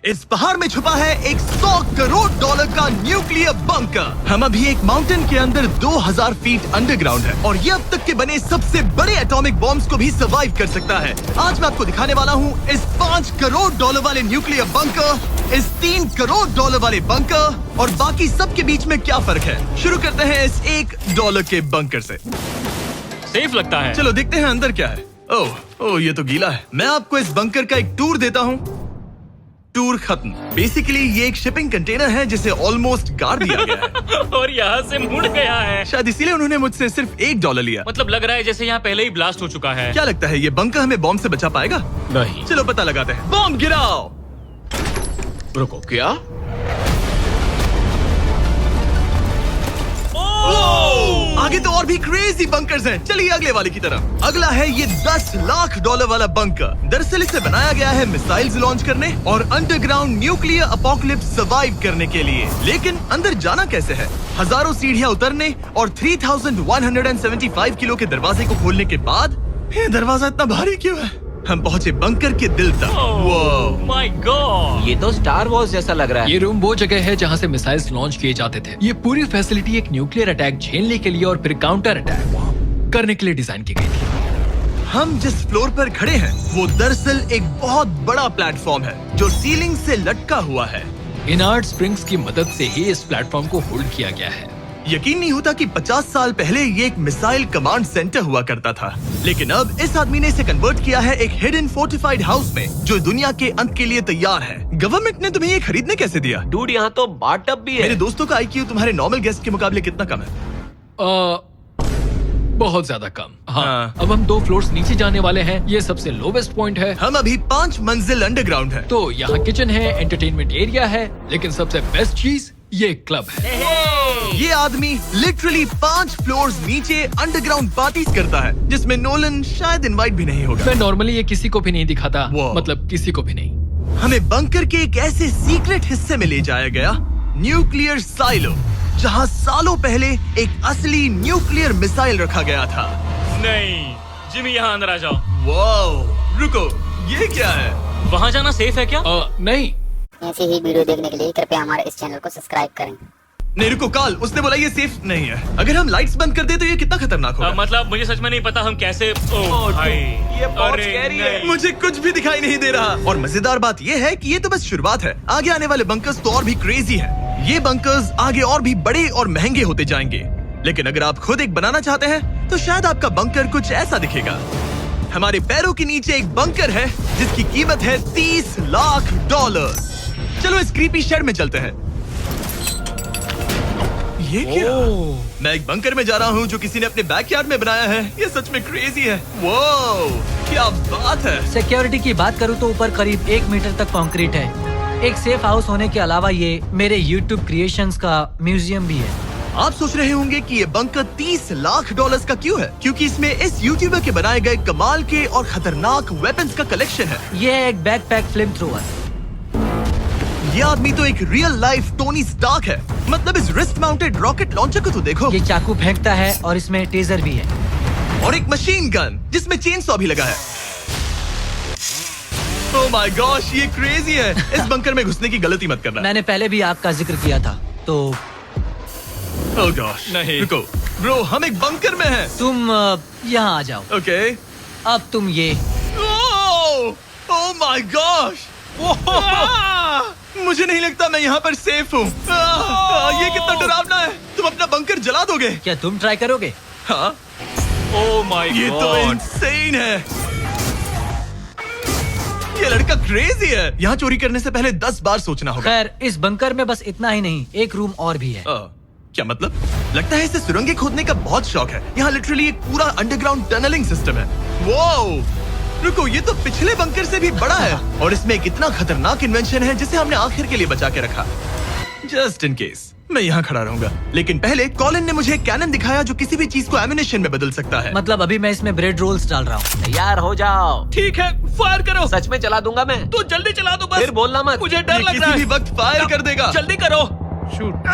इस पहाड़ में छुपा है एक 100 करोड़ डॉलर का न्यूक्लियर बंकर। हम अभी एक माउंटेन के अंदर 2000 फीट अंडरग्राउंड है और ये अब तक के बने सबसे बड़े एटॉमिक बॉम्ब्स को भी सर्वाइव कर सकता है। आज मैं आपको दिखाने वाला हूँ इस 5 करोड़ डॉलर वाले न्यूक्लियर बंकर, इस 3 करोड़ डॉलर वाले बंकर और बाकी सब के बीच में क्या फर्क है। शुरू करते हैं इस $1 के बंकर से। सेफ लगता है। चलो देखते हैं अंदर क्या है। ओह ये तो गीला है। मैं आपको इस बंकर का एक टूर देता हूँ। टूर खत्म। बेसिकली ये एक शिपिंग कंटेनर है जिसे ऑलमोस्ट गाड़ दिया गया है और यहाँ से मुड़ गया है। शायद इसीलिए उन्होंने मुझसे सिर्फ $1 लिया। मतलब लग रहा है जैसे यहाँ पहले ही ब्लास्ट हो चुका है। क्या लगता है ये बंकर हमें बॉम्ब से बचा पाएगा? नहीं। चलो पता लगाते हैं। बॉम्ब गिराओ। रुको, क्या? आगे तो और भी क्रेजी बंकर्स हैं। चलिए अगले वाले की तरफ। अगला है ये $10 लाख वाला बंकर। दरअसल इसे बनाया गया है मिसाइल्स लॉन्च करने और अंडरग्राउंड न्यूक्लियर अपोकलिप्स सर्वाइव करने के लिए। लेकिन अंदर जाना कैसे है? हजारों सीढ़ियां उतरने और 3175 किलो के दरवाजे को खोलने के बाद ये दरवाजा इतना भारी क्यों है? हम पहुंचे बंकर के दिल तक। ओह माय गॉड, ये तो स्टार वॉर्स जैसा लग रहा है। ये रूम वो जगह है जहाँ से मिसाइल्स लॉन्च किए जाते थे। ये पूरी फैसिलिटी एक न्यूक्लियर अटैक झेलने के लिए और फिर काउंटर अटैक करने के लिए डिजाइन की गई थी। हम जिस फ्लोर पर खड़े हैं वो दरअसल एक बहुत बड़ा प्लेटफॉर्म है जो सीलिंग से लटका हुआ है। इनार्ड स्प्रिंग्स की मदद से ही इस प्लेटफॉर्म को होल्ड किया गया है। यकीन नहीं होता कि 50 साल पहले ये एक मिसाइल कमांड सेंटर हुआ करता था, लेकिन अब इस आदमी ने इसे कन्वर्ट किया है एक हिडन फोर्टिफाइड हाउस में जो दुनिया के अंत के लिए तैयार है। गवर्नमेंट ने तुम्हें ये खरीदने कैसे दिया? डूड, यहाँ तो बाथटब भी है। मेरे दोस्तों का IQ तुम्हारे नॉर्मल गेस्ट के मुकाबले कितना कम है? बहुत ज्यादा कम। हाँ। हाँ। अब हम 2 फ्लोर्स नीचे जाने वाले हैं। ये सबसे लोवेस्ट पॉइंट है। हम अभी 5 मंजिल अंडरग्राउंड है। तो यहाँ किचन है, एंटरटेनमेंट एरिया है, लेकिन सबसे बेस्ट चीज ये क्लब है। ये आदमी लिटरली 5 फ्लोर्स नीचे अंडरग्राउंड पार्टीज करता है जिसमें नोलन शायद इनवाइट भी नहीं होगा। मैं नॉर्मली ये किसी को भी नहीं दिखाता। Wow. मतलब किसी को भी नहीं। हमें बंकर के एक ऐसे सीक्रेट हिस्से में ले जाया गया, न्यूक्लियर साइलो, जहां सालों पहले एक असली न्यूक्लियर मिसाइल रखा गया था। नहीं जिमी, यहाँ अंदर आ जाओ। वाओ, रुको, ये क्या है? वहाँ जाना सेफ है क्या? नहीं। ऐसी ही वीडियो देखने के लिए कृपया हमारे इस चैनल को सब्सक्राइब करें। नहीं रुको, काल, उसने बोला ये सेफ नहीं है। अगर हम लाइट्स बंद कर दे तो ये कितना खतरनाक होगा? मतलब मुझे सच में नहीं पता हम कैसे। ओह भाई, ये बहुत अरे scary है। नहीं। मुझे कुछ भी दिखाई नहीं दे रहा। और मजेदार बात ये है कि ये तो बस शुरुआत है। आगे आने वाले बंकर्स तो और भी क्रेजी है। ये बंकर्स आगे और भी बड़े और महंगे होते जाएंगे। लेकिन अगर आप खुद एक बनाना चाहते हैं तो शायद आपका बंकर कुछ ऐसा दिखेगा। हमारे पैरों के नीचे एक बंकर है जिसकी कीमत है $30 लाख। चलो इस क्रीपी शेड में चलते हैं। ये क्या? मैं एक बंकर में जा रहा हूँ जो किसी ने अपने बैकयार्ड में बनाया है। ये सच में क्रेजी है। वो क्या बात है। सिक्योरिटी की बात करूँ तो ऊपर करीब 1 मीटर तक कंक्रीट है। एक सेफ हाउस होने के अलावा ये मेरे YouTube क्रिएशंस का म्यूजियम भी है। आप सोच रहे होंगे कि ये बंकर $30 लाख का क्यों है? क्योंकि इसमें इस यूट्यूबर के बनाए गए कमाल के और खतरनाक वेपन्स का कलेक्शन है। ये है एक बैकपैक फ्लेम थ्रोवर। ये आदमी तो एक रियल लाइफ टोनी स्टार्क है। मतलब इस रिस्ट माउंटेड रॉकेट लॉन्चर को तो देखो। ये चाकू फेंकता है और इसमें टेजर भी है। और एक मशीन गन जिसमें चेन सॉ भी लगा है। ओह माय गॉश, ये क्रेजी है। इस बंकर में घुसने की गलती मत करना। मैंने पहले भी आग का जिक्र किया था। तो ओह गॉश, नहीं। रुको ब्रो, हम एक बंकर में हैं। तुम यहाँ आ जाओ। ओके। अब तुम ये ओह माय गॉश, मुझे नहीं लगता मैं यहाँ पर सेफ हूँ। ये कितना डरावना है। तुम अपना बंकर जला दोगे? क्या तुम ट्राई करोगे? हाँ, ओह माय ये तो गॉड, इंसेन है। ये लड़का क्रेजी है। यहाँ चोरी करने से पहले 10 बार सोचना होगा। खैर, इस बंकर में बस इतना ही नहीं, एक रूम और भी है। क्या मतलब? लगता है इसे सुरंगें खोदने का बहुत शौक है। यहाँ लिटरली एक पूरा अंडरग्राउंड टनलिंग सिस्टम है। वो रुको, ये तो पिछले बंकर से भी बड़ा है और इसमें एक इतना खतरनाक इन्वेंशन है जिसे हमने आखिर के लिए बचा के रखा। जस्ट इन केस मैं यहाँ खड़ा रहूंगा। लेकिन पहले कॉलिन ने मुझे एक कैनन दिखाया जो किसी भी चीज को एम्यूनेशन में बदल सकता है। मतलब अभी मैं इसमें ब्रेड रोल्स डाल रहा हूँ। तैयार हो जाओ। ठीक है, फायर करो। सच में चला दूंगा मैं। तो जल्दी चला दो बस। फिर बोलना मत। मुझे डर ये लग रहा किसी है। भी वक्त फायर कर देगा। जल्दी करो। शूट।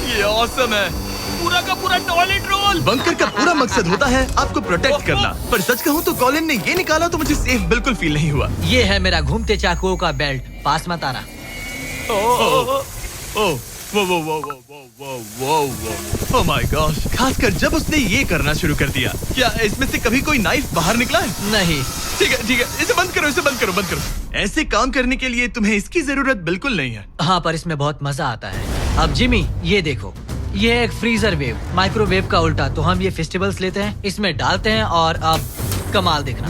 ये ऑसम है। पूरा का पूरा टॉयलेट रोल। बंकर का पूरा मकसद होता है आपको प्रोटेक्ट करना, पर सच कहूँ तो कॉलिन ने ये निकाला तो मुझे सेफ बिल्कुल फील नहीं हुआ। ये है मेरा घूमते चाकुओं का बेल्ट, पास मत आना। ओह वो ओह माय गॉश, खासकर जब उसने ये करना शुरू कर दिया। क्या इसमें से कभी कोई नाइफ बाहर निकला है? नहीं। ठीक है, इसे बंद करो, बंद करो। ऐसे काम करने के लिए तुम्हें इसकी जरूरत बिल्कुल नहीं है। हाँ, पर इसमें बहुत मजा आता है। अब जिमी ये देखो, ये है एक फ्रीजर वेव, माइक्रोवेव का उल्टा। तो हम ये फेस्टिवल्स लेते हैं, इसमें डालते हैं और अब कमाल देखना।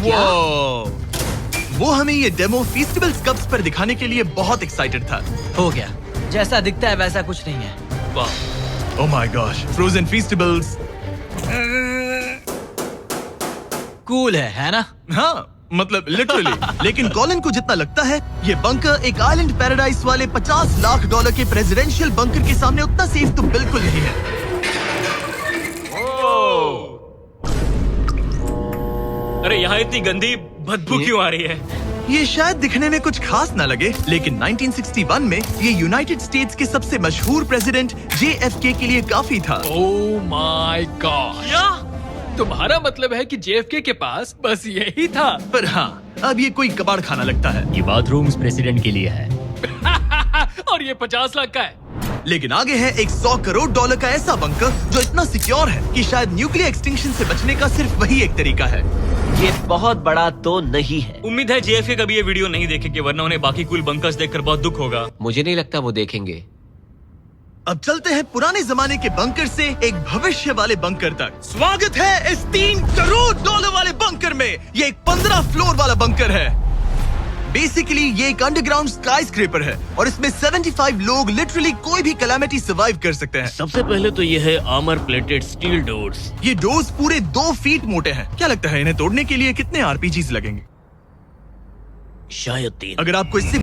वो हमें ये डेमो फेस्टिवल्स कप्स पर दिखाने के लिए बहुत एक्साइटेड था। हो गया, जैसा दिखता है वैसा कुछ नहीं है। Oh my gosh, frozen festivals. Cool है ना? हाँ, मतलब लिटरली। लेकिन कॉलिन को जितना लगता है ये बंकर एक आइलैंड पैराडाइज वाले $50 लाख के प्रेसिडेंशियल बंकर के सामने उतना सेफ तो बिल्कुल नहीं है। अरे यहाँ इतनी गंदी बदबू क्यों आ रही है? ये शायद दिखने में कुछ खास ना लगे, लेकिन 1961 में ये यूनाइटेड स्टेट्स के सबसे मशहूर प्रेसिडेंट JFK के लिए काफी था। ओह माय गॉड, तुम्हारा मतलब है कि JFK के पास बस यही था? पर हाँ, अब ये कोई कबाड़ खाना लगता है। ये बाथरूम्स प्रेसिडेंट के लिए है। और ये 50 लाख का है। लेकिन आगे है एक $100 करोड़ का ऐसा बंकर जो इतना सिक्योर है कि शायद न्यूक्लियर एक्सटिंक्शन से बचने का सिर्फ वही एक तरीका है। ये बहुत बड़ा तो नहीं है। उम्मीद है JFK कभी ये वीडियो नहीं देखेंगे, वरना उन्हें बाकी कूल बंकर्स देखकर बहुत दुख होगा। मुझे नहीं लगता वो देखेंगे। अब चलते हैं पुराने जमाने के बंकर से एक भविष्य वाले बंकर तक। स्वागत है इस $3 करोड़ वाले बंकर में। ये एक 15 फ्लोर वाला बंकर है। बेसिकली ये एक अंडरग्राउंड स्काईस्क्रेपर है और इसमें 75 लोग लिटरली कोई भी कैलामिटी सर्वाइव कर सकते हैं। सबसे पहले तो ये है आर्मर प्लेटेड स्टील डोर्स। ये डोर्स पूरे 2 फीट मोटे हैं। क्या लगता है इन्हें तोड़ने के लिए कितने RPGs लगेंगे? शायद 3। अगर आपको इससे